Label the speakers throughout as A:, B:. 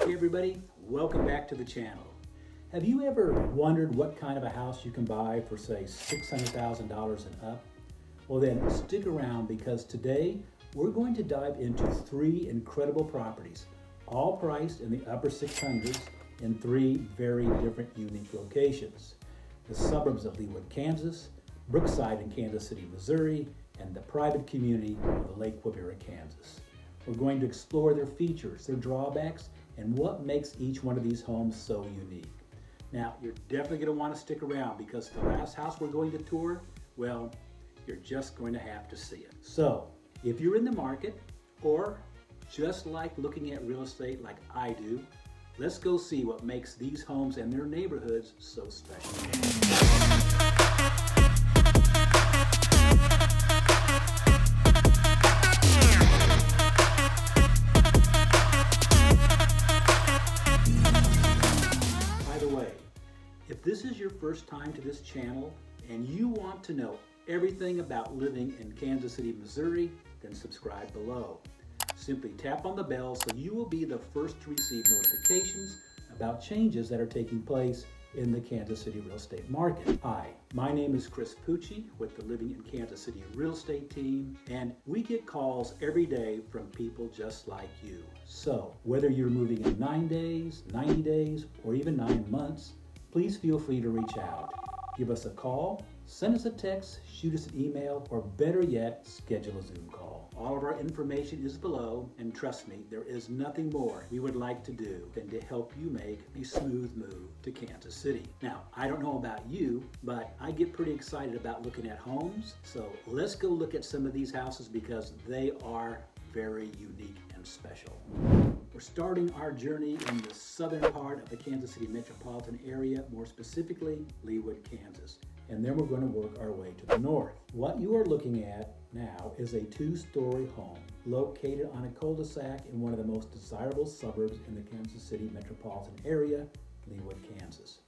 A: Hey everybody, welcome back to the channel. Have you ever wondered what kind of a house you can buy for say $600,000 and up? Well then stick around because today we're going to dive into 3 incredible properties, all priced in the upper 600s in 3 very different unique locations. The suburbs of Leawood, Kansas, Brookside in Kansas City, Missouri, and the private community of Lake Quivira, Kansas. We're going to explore their features, their drawbacks, and what makes each one of these homes so unique. Now, you're definitely going to want to stick around because the last house we're going to tour, well, you're just going to have to see it. So, if you're in the market or just like looking at real estate like I do, let's go see what makes these homes and their neighborhoods so special. If this is your first time to this channel and you want to know everything about living in Kansas City, Missouri, then subscribe below. Simply tap on the bell so you will be the first to receive notifications about changes that are taking place in the Kansas City real estate market. Hi, my name is Chris Pucci with the Living in Kansas City real estate team, and we get calls every day from people just like you. So whether you're moving in 9 days, 90 days, or even 9 months, please feel free to reach out. Give us a call, send us a text, shoot us an email, or better yet, schedule a Zoom call. All of our information is below, and trust me, there is nothing more we would like to do than to help you make a smooth move to Kansas City. Now, I don't know about you, but I get pretty excited about looking at homes, so let's go look at some of these houses because they are very unique and special. We're starting our journey in the southern part of the Kansas City metropolitan area, more specifically Leawood, Kansas. And then we're going to work our way to the north. What you are looking at now is a 2-story home located on a cul-de-sac in one of the most desirable suburbs in the Kansas City metropolitan area, Leawood, Kansas.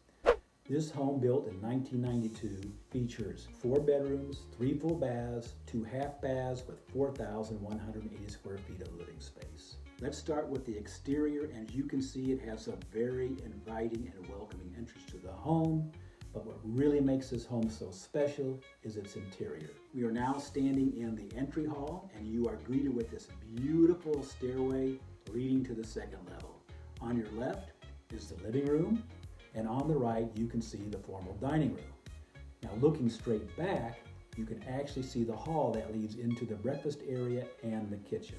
A: This home, built in 1992, features 4 bedrooms, 3 full baths, 2 half baths with 4,180 square feet of living space. Let's start with the exterior, and as you can see, it has a very inviting and welcoming entrance to the home. But what really makes this home so special is its interior. We are now standing in the entry hall, and you are greeted with this beautiful stairway leading to the 2nd level. On your left is the living room, and on the right you can see the formal dining room. Now looking straight back, you can actually see the hall that leads into the breakfast area and the kitchen.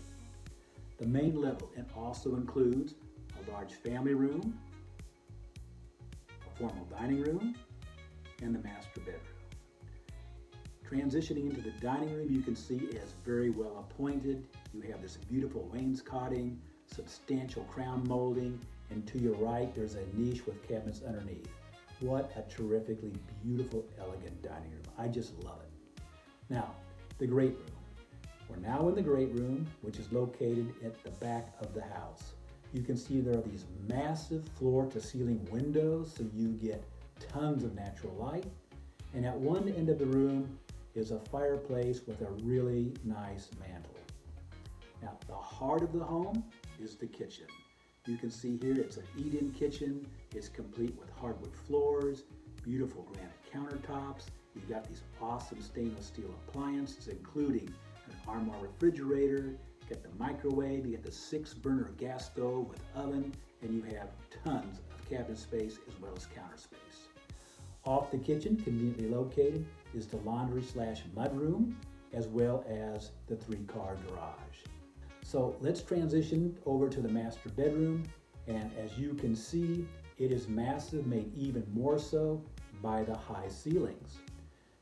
A: The main level also includes a large family room, a formal dining room, and the master bedroom. Transitioning into the dining room, you can see it is very well appointed. You have this beautiful wainscoting, substantial crown molding, and to your right there's a niche with cabinets underneath. What a terrifically beautiful, elegant dining room. I just love it. Now, the great room. We're now in the great room, which is located at the back of the house. You can see there are these massive floor-to-ceiling windows, so you get tons of natural light. And at one end of the room is a fireplace with a really nice mantel. Now, the heart of the home is the kitchen. You can see here it's an eat-in kitchen. It's complete with hardwood floors, beautiful granite countertops. You've got these awesome stainless steel appliances, including an Armour refrigerator, you got the microwave, you got the 6-burner gas stove with oven, and you have tons of cabinet space as well as counter space. Off the kitchen, conveniently located, is the laundry/mudroom, as well as the 3-car garage. So let's transition over to the master bedroom, and as you can see, it is massive, made even more so by the high ceilings.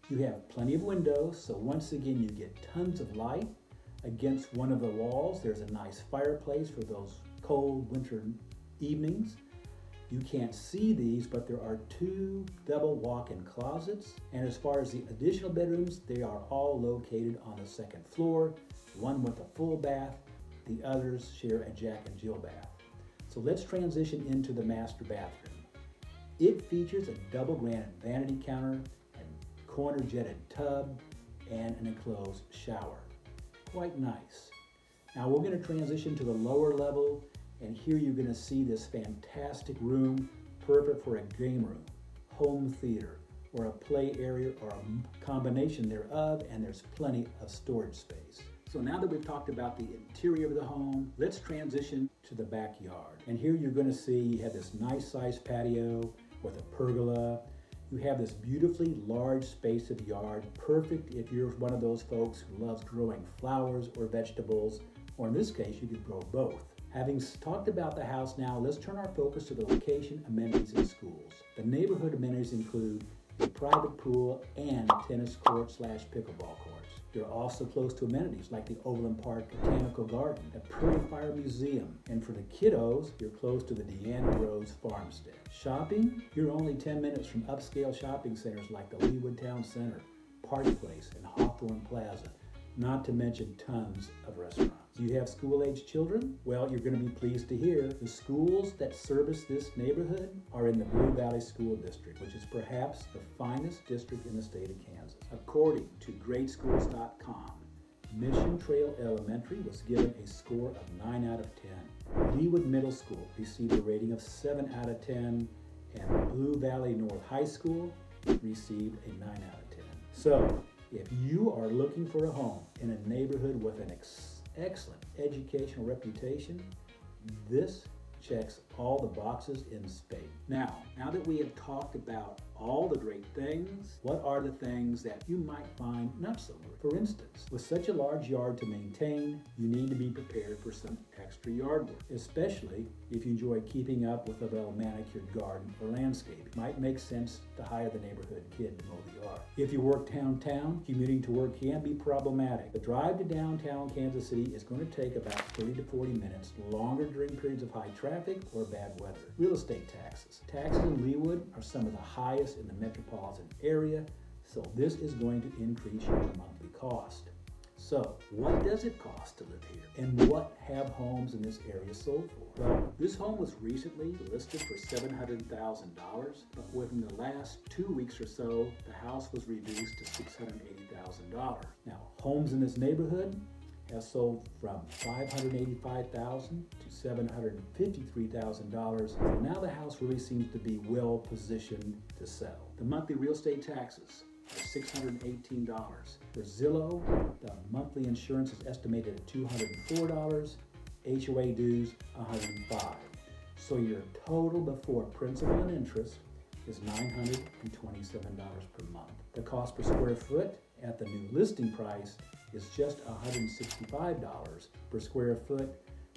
A: You have plenty of windows, so once again you get tons of light. Against one of the walls there's a nice fireplace for those cold winter evenings. You can't see these, but there are 2 double walk-in closets, and as far as the additional bedrooms, they are all located on the 2nd floor, one with a full bath, the others share a Jack and Jill bath. So let's transition into the master bathroom. It features a double granite vanity counter, corner jetted tub, and an enclosed shower. Quite nice. Now we're going to transition to the lower level, And here you're going to see this fantastic room, perfect for a game room, home theater, or a play area, or a combination thereof, and there's plenty of storage space. So now that we've talked about the interior of the home, let's transition to the backyard. And here you're going to see you have this nice sized patio with a pergola. You have this beautifully large space of yard, perfect if you're one of those folks who loves growing flowers or vegetables, or in this case, you could grow both. Having talked about the house now, let's turn our focus to the location, amenities, and schools. The neighborhood amenities include a private pool and tennis court / pickleball courts. You're also close to amenities like the Overland Park Botanical Garden, the Prairie Fire Museum, and for the kiddos, you're close to the Deanna Rose Farmstead. Shopping, you're only 10 minutes from upscale shopping centers like the Leawood Town Center, Park Place, and Hawthorne Plaza, not to mention tons of restaurants. Do you have school-age children? Well, you're going to be pleased to hear the schools that service this neighborhood are in the Blue Valley School District, which is perhaps the finest district in the state of Kansas. According to GreatSchools.com, Mission Trail Elementary was given a score of 9 out of 10. Leawood Middle School received a rating of 7 out of 10, and Blue Valley North High School received a 9 out of 10. So, if you are looking for a home in a neighborhood with an excellent educational reputation, this checks all the boxes in spades. Now that we have talked about all the great things, what are the things that you might find not so good? For instance, with such a large yard to maintain, you need to be prepared for some extra yard work, especially if you enjoy keeping up with a well-manicured garden or landscape. It might make sense to hire the neighborhood kid to mow the yard. If you work downtown, commuting to work can be problematic. The drive to downtown Kansas City is going to take about 30 to 40 minutes longer during periods of high traffic or bad weather. Real estate taxes. Taxes in Leawood are some of the highest in the metropolitan area, so this is going to increase your monthly cost. So, what does it cost to live here? And what have homes in this area sold for? Well, this home was recently listed for $700,000, but within the last 2 weeks or so, the house was reduced to $680,000. Now, homes in this neighborhood have sold from $585,000 to $753,000. So now the house really seems to be well positioned to sell. The monthly real estate taxes are $618. For Zillow, the monthly insurance is estimated at $204, HOA dues $105. So your total before principal and interest is $927 per month. The cost per square foot at the new listing price is just $165 per square foot,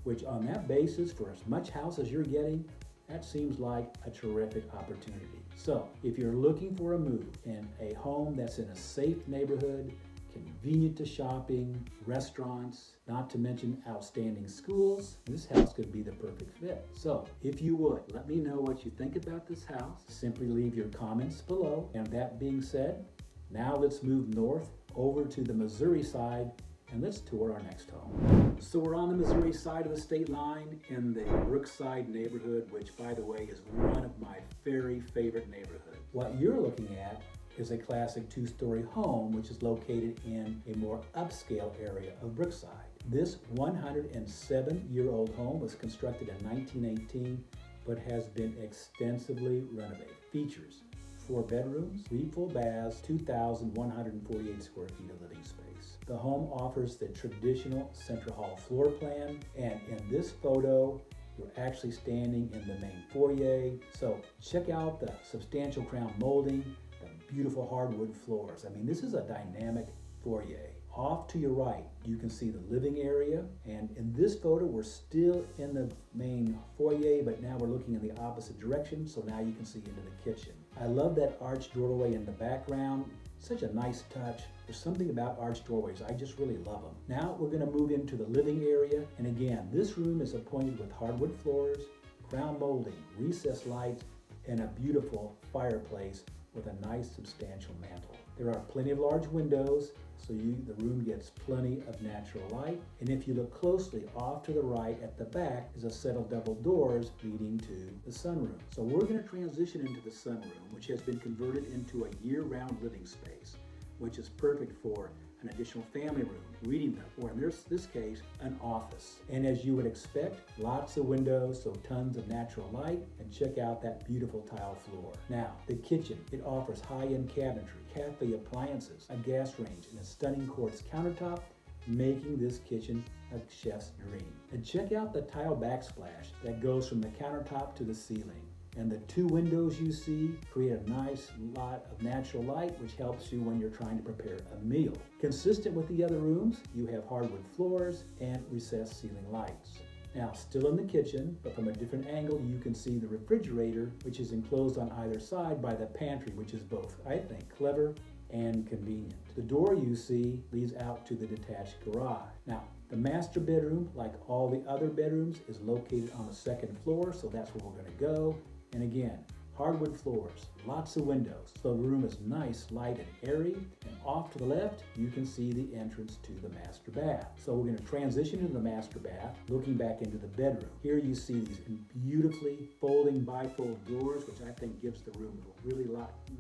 A: which on that basis, for as much house as you're getting, that seems like a terrific opportunity. So if you're looking for a move in a home that's in a safe neighborhood, convenient to shopping, restaurants, not to mention outstanding schools, this house could be the perfect fit. So if you would, let me know what you think about this house. Simply leave your comments below. And that being said, now let's move north over to the Missouri side and let's tour our next home. So we're on the Missouri side of the state line in the Brookside neighborhood, which by the way is one of my very favorite neighborhoods. What you're looking at is a classic 2-story home which is located in a more upscale area of Brookside. This 107-year-old home was constructed in 1918 but has been extensively renovated. Features 4 bedrooms, 3 full baths, 2,148 square feet of living space. The home offers the traditional central hall floor plan, and in this photo, you're actually standing in the main foyer. So check out the substantial crown molding, the beautiful hardwood floors. I mean, this is a dynamic foyer. Off to your right, you can see the living area, and in this photo, we're still in the main foyer, but now we're looking in the opposite direction, so now you can see into the kitchen. I love that arched doorway in the background. Such a nice touch. There's something about arched doorways. I just really love them. Now we're going to move into the living area, and again, this room is appointed with hardwood floors, crown molding, recessed lights, and a beautiful fireplace with a nice substantial mantel. There are plenty of large windows, so the room gets plenty of natural light. And if you look closely, off to the right at the back is a set of double doors leading to the sunroom. So we're going to transition into the sunroom, which has been converted into a year-round living space, which is perfect for an additional family room, reading room, or in this case, an office. And as you would expect, lots of windows, so tons of natural light, and check out that beautiful tile floor. Now, the kitchen, it offers high-end cabinetry, cafe appliances, a gas range, and a stunning quartz countertop, making this kitchen a chef's dream. And check out the tile backsplash that goes from the countertop to the ceiling. And the two windows you see create a nice lot of natural light, which helps you when you're trying to prepare a meal. Consistent with the other rooms, you have hardwood floors and recessed ceiling lights. Now, still in the kitchen, but from a different angle, you can see the refrigerator, which is enclosed on either side by the pantry, which is both, I think, clever and convenient. The door you see leads out to the detached garage. Now, the master bedroom, like all the other bedrooms, is located on the second floor, so that's where we're going to go. And again, hardwood floors, lots of windows, so the room is nice, light, and airy. And off to the left, you can see the entrance to the master bath. So we're going to transition into the master bath, looking back into the bedroom. Here you see these beautifully folding bifold doors, which I think gives the room a really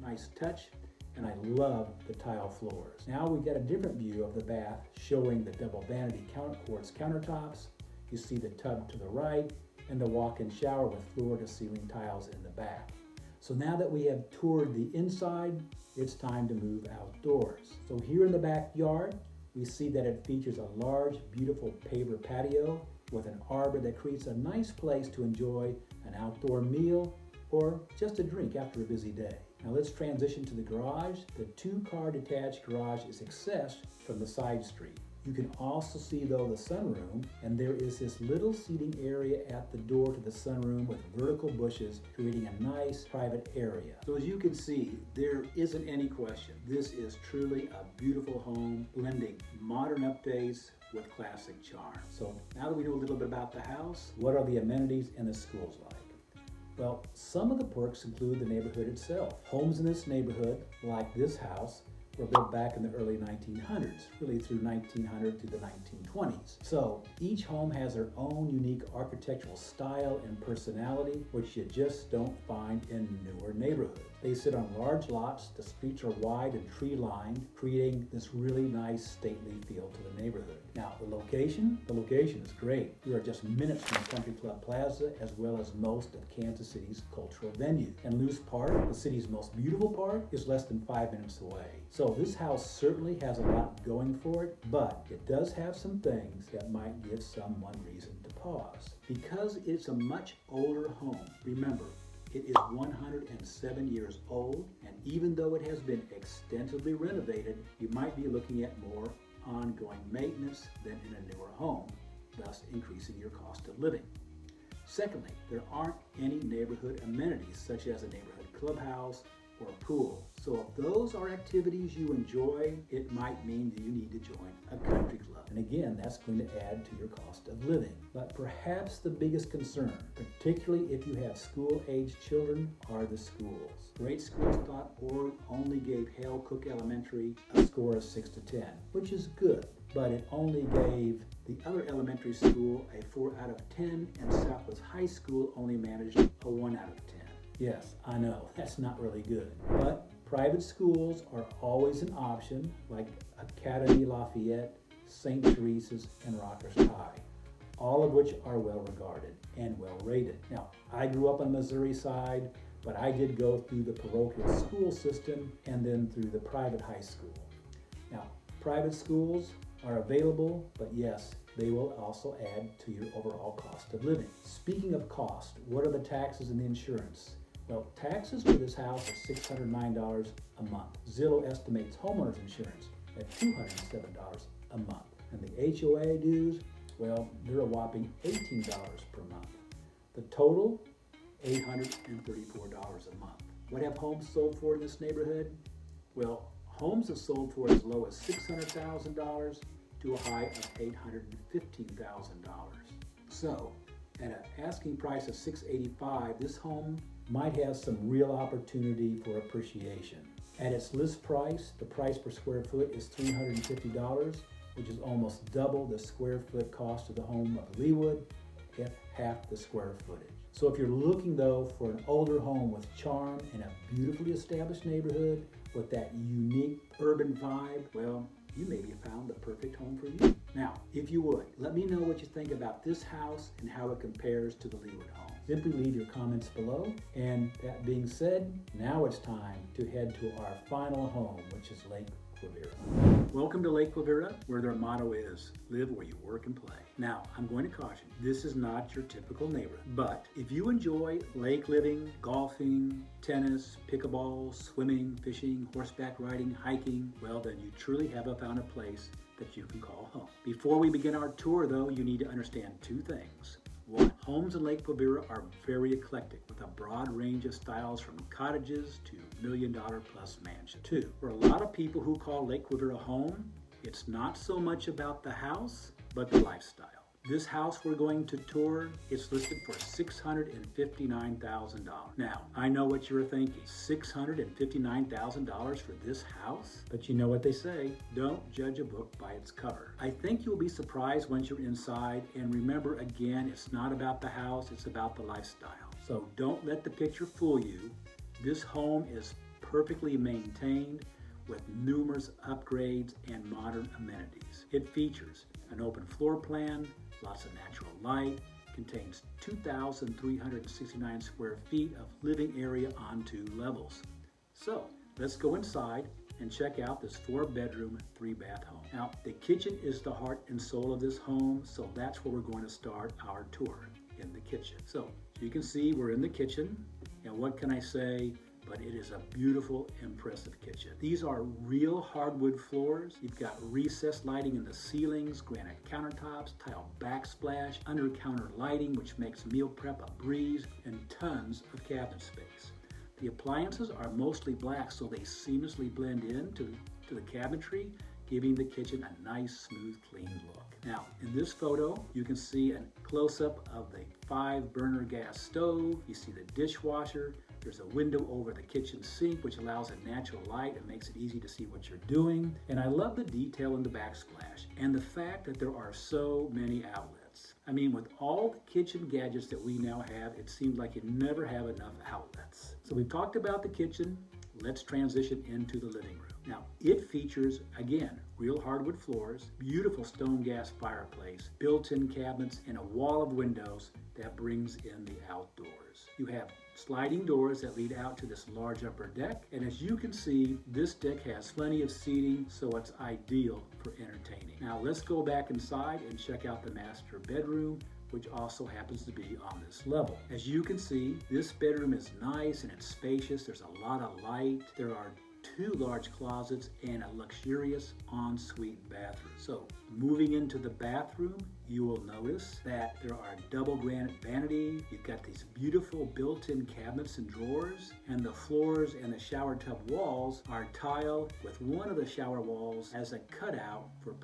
A: nice touch. And I love the tile floors. Now we've got a different view of the bath showing the double vanity quartz countertops. You see the tub to the right and the walk-in shower with floor-to-ceiling tiles in the back. So now that we have toured the inside, it's time to move outdoors. So here in the backyard, we see that it features a large, beautiful paver patio with an arbor that creates a nice place to enjoy an outdoor meal or just a drink after a busy day. Now let's transition to the garage. The two-car detached garage is accessed from the side street. You can also see, though, the sunroom, and there is this little seating area at the door to the sunroom with vertical bushes, creating a nice private area. So as you can see, there isn't any question. This is truly a beautiful home, blending modern updates with classic charm. So now that we know a little bit about the house, what are the amenities and the schools like? Well, some of the perks include the neighborhood itself. Homes in this neighborhood, like this house, were built back in the early 1900s, really through 1900 to the 1920s. So each home has their own unique architectural style and personality, which you just don't find in newer neighborhoods. They sit on large lots, the streets are wide and tree-lined, creating this really nice stately feel to the neighborhood. Now, the location is great. We are just minutes from Country Club Plaza, as well as most of Kansas City's cultural venues. And Luce Park, the city's most beautiful park, is less than 5 minutes away. So this house certainly has a lot going for it, but it does have some things that might give someone reason to pause. Because it's a much older home, remember, it is 107 years old, and even though it has been extensively renovated, you might be looking at more ongoing maintenance than in a newer home, thus increasing your cost of living. Secondly, there aren't any neighborhood amenities such as a neighborhood clubhouse or a pool. So if those are activities you enjoy, it might mean you need to join a country club. And again, that's going to add to your cost of living. But perhaps the biggest concern, particularly if you have school-aged children, are the schools. GreatSchools.org only gave Hale Cook Elementary a score of 6 to 10, which is good, but it only gave the other elementary school a 4 out of 10, and Southwest High School only managed a 1 out of 10. Yes, I know, that's not really good. But private schools are always an option, like Academy Lafayette, St. Teresa's, and Rockers High, all of which are well regarded and well rated. Now, I grew up on the Missouri side, but I did go through the parochial school system and then through the private high school. Now, private schools are available, but yes, they will also add to your overall cost of living. Speaking of cost, what are the taxes and the insurance? Well, taxes for this house are $609 a month. Zillow estimates homeowners insurance at $207 a month. And the HOA dues, well, they're a whopping $18 per month. The total, $834 a month. What have homes sold for in this neighborhood? Well, homes have sold for as low as $600,000 to a high of $815,000. So, at an asking price of $685,000, this home might have some real opportunity for appreciation. At its list price, the price per square foot is $350, which is almost double the square foot cost of the home of Leawood at half the square footage. So if you're looking, though, for an older home with charm in a beautifully established neighborhood with that unique urban vibe, well, you maybe found the perfect home for you. Now, if you would, let me know what you think about this house and how it compares to the Leawood home. Simply leave your comments below. And that being said, now it's time to head to our final home, which is Lake Quivira. Welcome to Lake Quivira, where their motto is, live where you work and play. Now, I'm going to caution, this is not your typical neighborhood, but if you enjoy lake living, golfing, tennis, pickleball, swimming, fishing, horseback riding, hiking, well, then you truly have found a place that you can call home. Before we begin our tour, though, you need to understand two things. One, homes in Lake Quivira are very eclectic with a broad range of styles from cottages to $1 million plus mansions. Two, for a lot of people who call Lake Quivira home, it's not so much about the house, but the lifestyle. This house we're going to tour is listed for $659,000. Now, I know what you're thinking, $659,000 for this house? But you know what they say, don't judge a book by its cover. I think you'll be surprised once you're inside, and remember again, it's not about the house, it's about the lifestyle. So don't let the picture fool you. This home is perfectly maintained with numerous upgrades and modern amenities. It features an open floor plan, lots of natural light, contains 2,369 square feet of living area on 2 levels. So let's go inside and check out this 4-bedroom, 3-bath home. Now, the kitchen is the heart and soul of this home, so that's where we're going to start our tour, in the kitchen. So you can see we're in the kitchen, and what can I say? But it is a beautiful, impressive kitchen. These are real hardwood floors. You've got recessed lighting in the ceilings, granite countertops, tile backsplash, under-counter lighting, which makes meal prep a breeze, and tons of cabinet space. The appliances are mostly black, so they seamlessly blend in to the cabinetry, giving the kitchen a nice, smooth, clean look. Now, in this photo, you can see a close-up of the 5-burner gas stove. You see the dishwasher. There's a window over the kitchen sink, which allows a natural light and makes it easy to see what you're doing. And I love the detail in the backsplash and the fact that there are so many outlets. I mean, with all the kitchen gadgets that we now have, it seems like you never have enough outlets. So we've talked about the kitchen. Let's transition into the living room. Now, it features, again, real hardwood floors, beautiful stone gas fireplace, built-in cabinets, and a wall of windows that brings in the outdoors. You have sliding doors that lead out to this large upper deck, and as you can see, this deck has plenty of seating, so it's ideal for entertaining. Now, let's go back inside and check out the master bedroom, which also happens to be on this level. As you can see, this bedroom is nice and it's spacious. There's a lot of light. There are 2 large closets and a luxurious ensuite bathroom. So moving into the bathroom, you will notice that there are double granite vanity. You've got these beautiful built-in cabinets and drawers, and the floors and the shower tub walls are tile, with one of the shower walls as a cutout for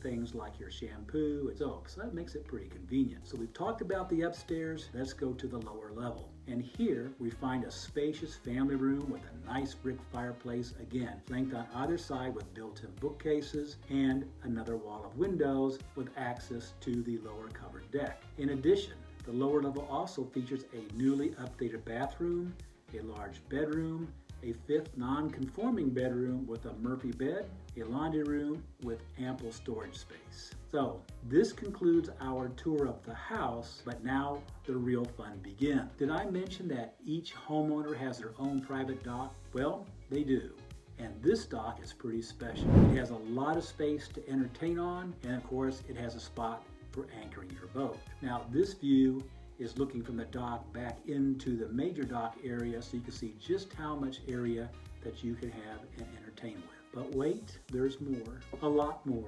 A: things like your shampoo and soap. So that makes it pretty convenient. So we've talked about the upstairs. Let's go to the lower level. And here we find a spacious family room with a nice brick fireplace, again, flanked on either side with built-in bookcases and another wall of windows with access to the lower covered deck. In addition, the lower level also features a newly updated bathroom, a large bedroom, a 5th non-conforming bedroom with a Murphy bed, a laundry room with ample storage space. So this concludes our tour of the house, but now the real fun begins. Did I mention that each homeowner has their own private dock? Well, they do. And this dock is pretty special. It has a lot of space to entertain on, and of course it has a spot for anchoring your boat. Now this view is looking from the dock back into the major dock area, so you can see just how much area that you can have and entertain with. But wait, there's more, a lot more.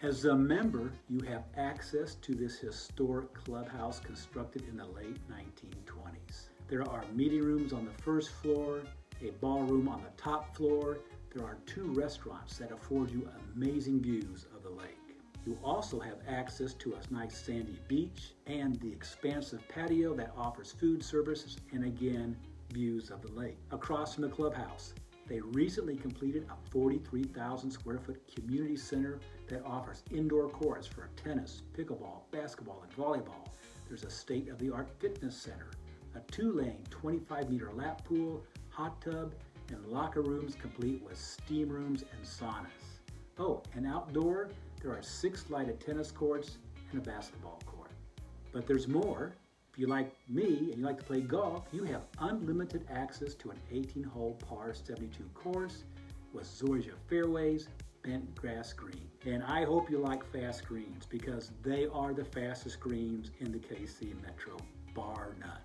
A: As a member, you have access to this historic clubhouse constructed in the late 1920s. There are meeting rooms on the 1st floor, a ballroom on the top floor. There are 2 restaurants that afford you amazing views of the lake. You also have access to a nice sandy beach and the expansive patio that offers food services and again, views of the lake. Across from the clubhouse, they recently completed a 43,000 square foot community center that offers indoor courts for tennis, pickleball, basketball, and volleyball. There's a state-of-the-art fitness center, a 2-lane 25-meter lap pool, hot tub, and locker rooms complete with steam rooms and saunas. Oh, and outdoor, there are 6 lighted tennis courts and a basketball court. But there's more. If you like me and you like to play golf, you have unlimited access to an 18-hole par 72 course with zoysia fairways, bent grass green. And I hope you like fast greens because they are the fastest greens in the KC Metro, bar none.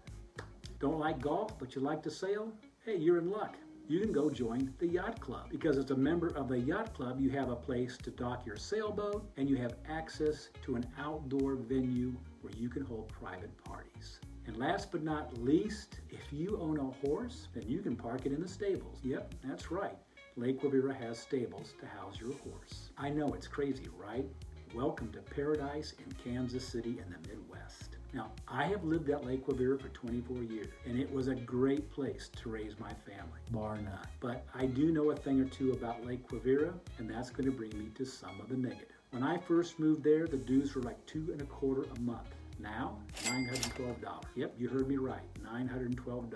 A: Don't like golf, but you like to sail? Hey, you're in luck. You can go join the yacht club because as a member of the yacht club, you have a place to dock your sailboat and you have access to an outdoor venue where you can hold private parties. And last but not least, if you own a horse, then you can park it in the stables. Yep, that's right. Lake Quivira has stables to house your horse. I know it's crazy, right? Welcome to paradise in Kansas City in the Midwest. Now, I have lived at Lake Quivira for 24 years, and it was a great place to raise my family, bar none. But I do know a thing or two about Lake Quivira, and that's going to bring me to some of the negative. When I first moved there, the dues were like $2.25 a month. Now, $912. Yep, you heard me right, $912.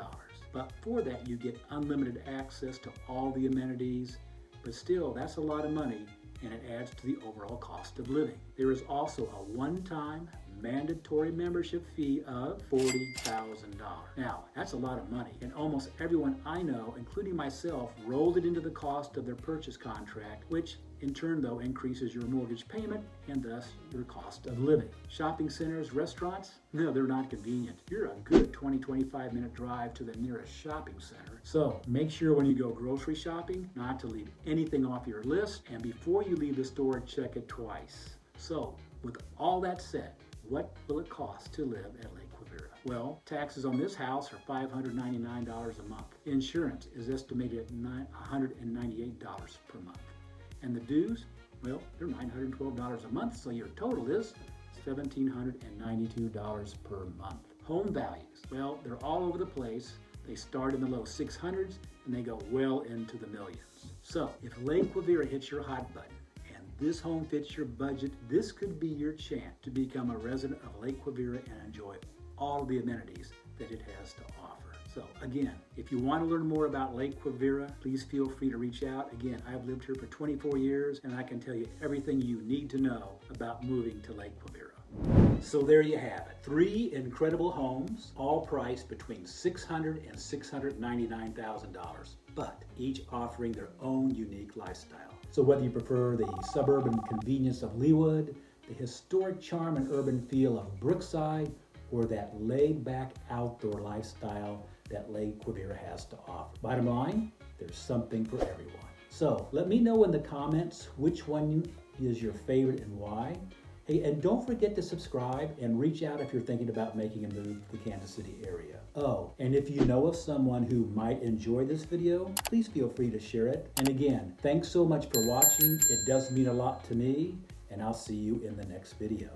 A: But for that, you get unlimited access to all the amenities, but still, that's a lot of money, and it adds to the overall cost of living. There is also a one-time mandatory membership fee of $40,000. Now, that's a lot of money, and almost everyone I know, including myself, rolled it into the cost of their purchase contract, which in turn, though, increases your mortgage payment and thus your cost of living. Shopping centers, restaurants, no, they're not convenient. You're a good 20-25 minute drive to the nearest shopping center. So make sure when you go grocery shopping not to leave anything off your list, and before you leave the store, check it twice. So with all that said, what will it cost to live at Lake Quivira? Well, taxes on this house are $599 a month. Insurance is estimated at $198 per month. And the dues, well, they're $912 a month, so your total is $1,792 per month. Home values, well, they're all over the place. They start in the low 600s and they go well into the millions. So if Lake Quivira hits your hot button and this home fits your budget, this could be your chance to become a resident of Lake Quivira and enjoy all the amenities that it has to offer. So again, if you want to learn more about Lake Quivira, please feel free to reach out. Again, I've lived here for 24 years and I can tell you everything you need to know about moving to Lake Quivira. So there you have it. 3 incredible homes, all priced between $600,000 and $699,000, but each offering their own unique lifestyle. So whether you prefer the suburban convenience of Leawood, the historic charm and urban feel of Brookside, or that laid-back outdoor lifestyle that Lake Quivira has to offer. Bottom line, there's something for everyone. So let me know in the comments which one is your favorite and why. Hey, and don't forget to subscribe and reach out if you're thinking about making a move to the Kansas City area. Oh, and if you know of someone who might enjoy this video, please feel free to share it. And again, thanks so much for watching. It does mean a lot to me, and I'll see you in the next video.